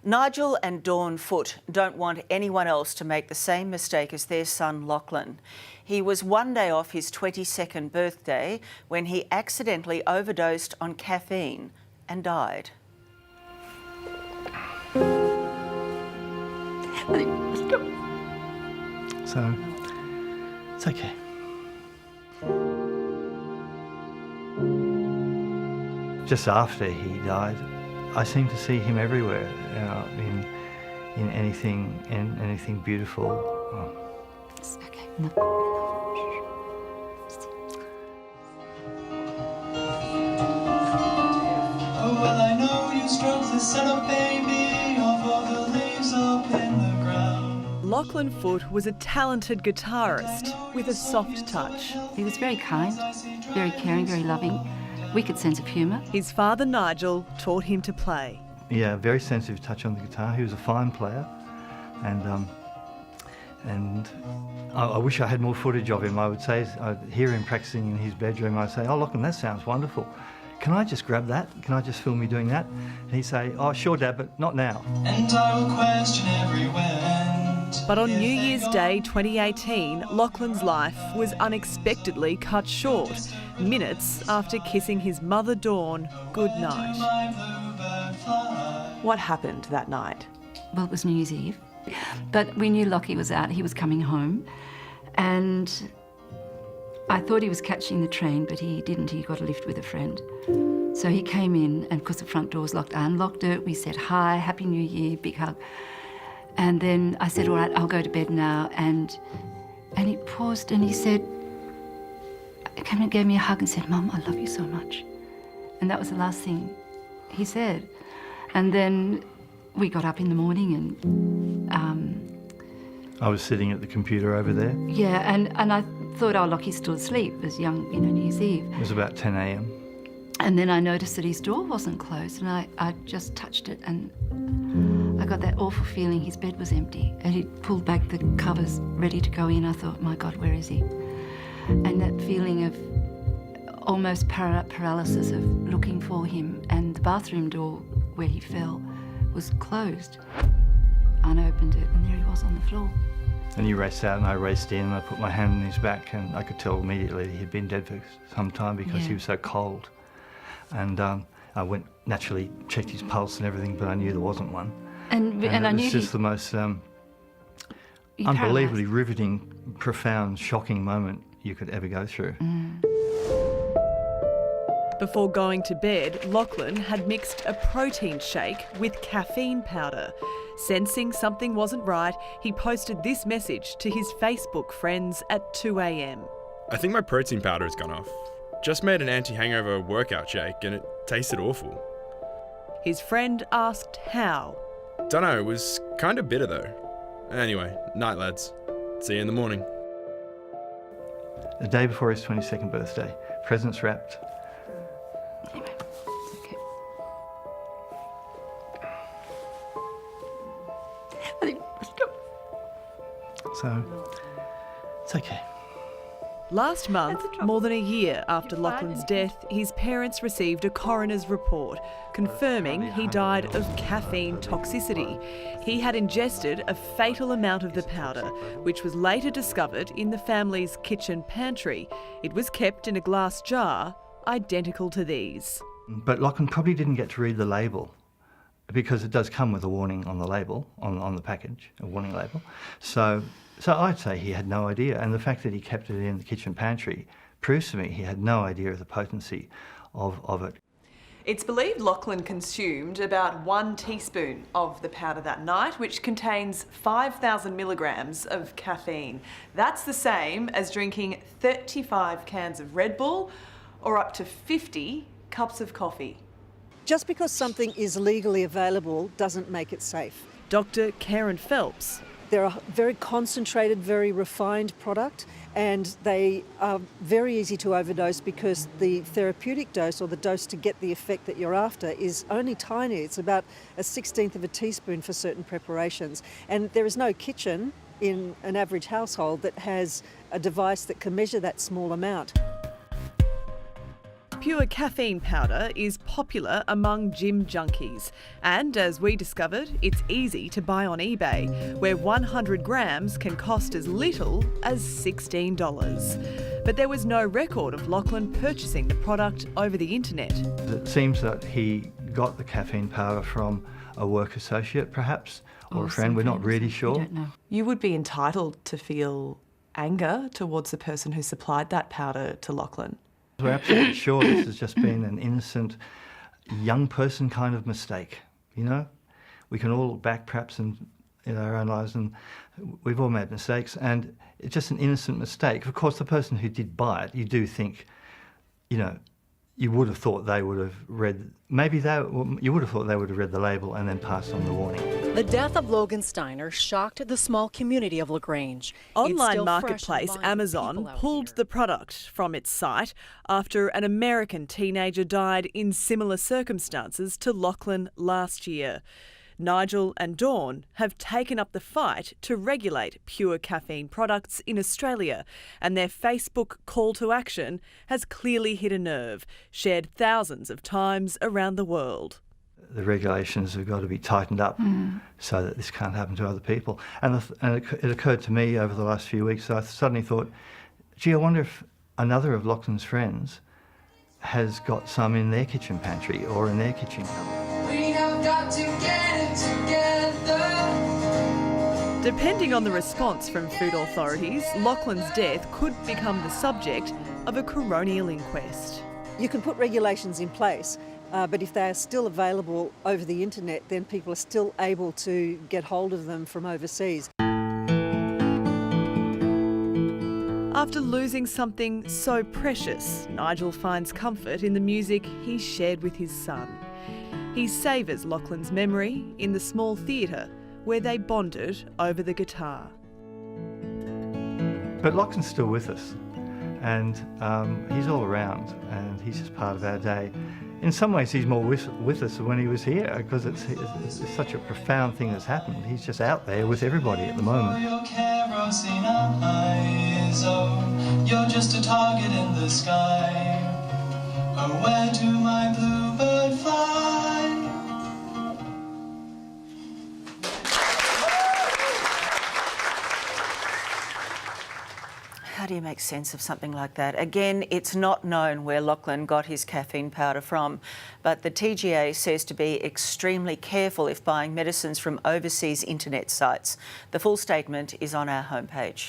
Nigel and Dawn Foote don't want anyone else to make the same mistake as their son Lachlan. He was one day off his 22nd birthday when he accidentally overdosed on caffeine and died. So, it's okay. Just after he died, I seemed to see him everywhere, in anything beautiful. It's okay. No. Oh, well, I know you stroke the cello, baby, of all the leaves up in the ground. Lachlan Foote was a talented guitarist with a soft touch. He was very kind, very caring, very loving, wicked sense of humour. His father Nigel taught him to play. Yeah, very sensitive touch on the guitar. He was a fine player, and I wish I had more footage of him. I would say, I'd hear him practicing in his bedroom. I'd say, "Oh, Lachlan, that sounds wonderful. Can I just grab that? Can I just film you doing that?" And he'd say, "Oh, sure, Dad, but not now." And I will question every wind. But on New Year's Day 2018, Lachlan's life was unexpectedly cut short, minutes after kissing his mother Dawn goodnight. What happened that night? Well, it was New Year's Eve, but we knew Lockie was out, he was coming home, and I thought he was catching the train, but he didn't. He got a lift with a friend. So he came in, and because the front door was locked, I unlocked it. We said hi, Happy New Year, big hug. And then I said, all right, I'll go to bed now. And he paused and he said, he came and gave me a hug and said, "Mum, I love you so much." And that was the last thing he said. And then we got up in the morning and I was sitting at the computer over there. yeah, and I thought, oh, Lockie's still asleep. It was young, New Year's Eve. It was about 10 a.m. And then I noticed that his door wasn't closed, and I just touched it, and I got that awful feeling his bed was empty. And he'd pulled back the covers, ready to go in. I thought, my God, where is he? And that feeling of almost paralysis of looking for him, and the bathroom door where he fell was closed. I opened it, and there he was on the floor. And he raced out and I raced in and I put my hand on his back, and I could tell immediately he'd been dead for some time because he was so cold. And I went, naturally checked his pulse and everything, but I knew there wasn't one. And I knew it was just the most unbelievably riveting, profound, shocking moment you could ever go through. Before going to bed, Lachlan had mixed a protein shake with caffeine powder. Sensing something wasn't right, he posted this message to his Facebook friends at 2 a.m. "I think my protein powder has gone off. Just made an anti-hangover workout shake and it tasted awful." His friend asked how. Dunno, it was kind of bitter though. Anyway, night lads. See you in the morning. The day before his 22nd birthday, presents wrapped. Anyway, it's okay. So, it's okay. Last month, more than a year after Lachlan's death, his parents received a coroner's report confirming he died of caffeine toxicity. He had ingested a fatal amount of the powder, which was later discovered in the family's kitchen pantry. It was kept in a glass jar, identical to these. But Lachlan probably didn't get to read the label, because it does come with a warning on the label, on the package, a warning label. So I'd say he had no idea, and the fact that he kept it in the kitchen pantry proves to me he had no idea of the potency of it. It's believed Lachlan consumed about 1 teaspoon of the powder that night, which contains 5,000 milligrams of caffeine. That's the same as drinking 35 cans of Red Bull or up to 50 cups of coffee. Just because something is legally available doesn't make it safe. Dr. Karen Phelps. They're a very concentrated, very refined product, and they are very easy to overdose because the therapeutic dose, or the dose to get the effect that you're after, is only tiny. It's about a 1/16 of a teaspoon for certain preparations. And there is no kitchen in an average household that has a device that can measure that small amount. Pure caffeine powder is popular among gym junkies. And as we discovered, it's easy to buy on eBay, where 100 grams can cost as little as $16. But there was no record of Lachlan purchasing the product over the internet. It seems that he got the caffeine powder from a work associate, perhaps, or a friend. We're not really sure. We don't know. You would be entitled to feel anger towards the person who supplied that powder to Lachlan. We're absolutely sure this has just been an innocent young person kind of mistake, you know? We can all look back perhaps in our own lives, and we've all made mistakes, and it's just an innocent mistake. Of course, the person who did buy it, you do think, you know, you would have thought they would have read, you would have thought they would have read the label and then passed on the warning. The death of Logan Steiner shocked the small community of LaGrange. Online marketplace Amazon pulled the product from its site after an American teenager died in similar circumstances to Lachlan last year. Nigel and Dawn have taken up the fight to regulate pure caffeine products in Australia, and their Facebook call to action has clearly hit a nerve, shared thousands of times around the world. The regulations have got to be tightened up so that this can't happen to other people. And it occurred to me over the last few weeks, I suddenly thought, gee, I wonder if another of Lachlan's friends has got some in their kitchen pantry or in their kitchen cupboard. We have got to get it together. Depending on the response from food authorities, Lachlan's death could become the subject of a coronial inquest. You can put regulations in place, but if they are still available over the internet, then people are still able to get hold of them from overseas. After losing something so precious, Nigel finds comfort in the music he shared with his son. He savours Lachlan's memory in the small theatre where they bonded over the guitar. But Lachlan's still with us, and he's all around, and he's just part of our day. In some ways, he's more with us than when he was here, because it's such a profound thing that's happened. He's just out there with everybody at the moment. Your kerosene eyes, oh, you're just a target in the sky. Oh, where do my bluebird fly? How do you make sense of something like that? Again, it's not known where Lachlan got his caffeine powder from, but the TGA says to be extremely careful if buying medicines from overseas internet sites. The full statement is on our homepage.